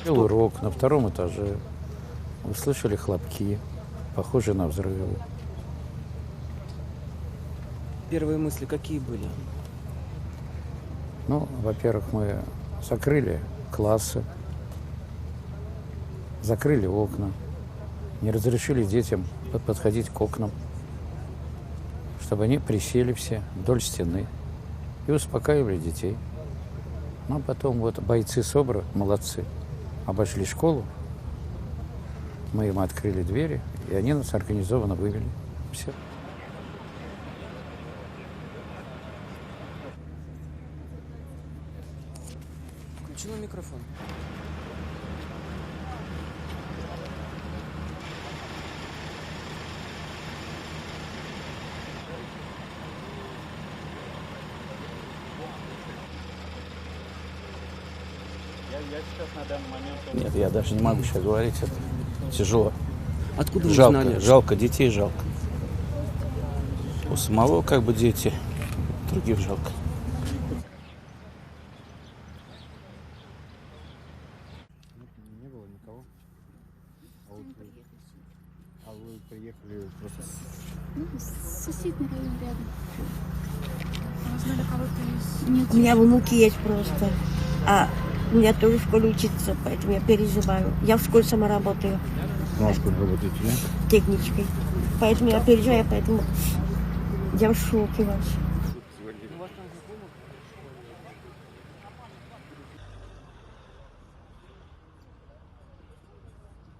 Был урок на втором этаже. Услышали хлопки, похожие на взрывы. Первые мысли какие были? Ну, во-первых, мы закрыли классы, закрыли окна, не разрешили детям подходить к окнам, чтобы они присели все вдоль стены и успокаивали детей. Ну, а потом вот бойцы СОБРа, молодцы, обошли школу, мы им открыли двери, и они нас организованно вывели. Все. Включила микрофон. Я сейчас на данный момент... Нет, я даже не могу сейчас говорить, это тяжело. Откуда вы Жалко, знали? жалко, детей жалко. У самого как бы дети, других жалко. Не было никого. А вы приехали просто... Ну, соседний район рядом. Вы знали кого-то из... Нет. У меня внуки есть просто. А у меня тоже в школе учится, поэтому я переживаю. Я в школе сама работаю. Ну, а сколько работаете, да? Техничкой. Поэтому я переживаю, поэтому я в шоке вообще.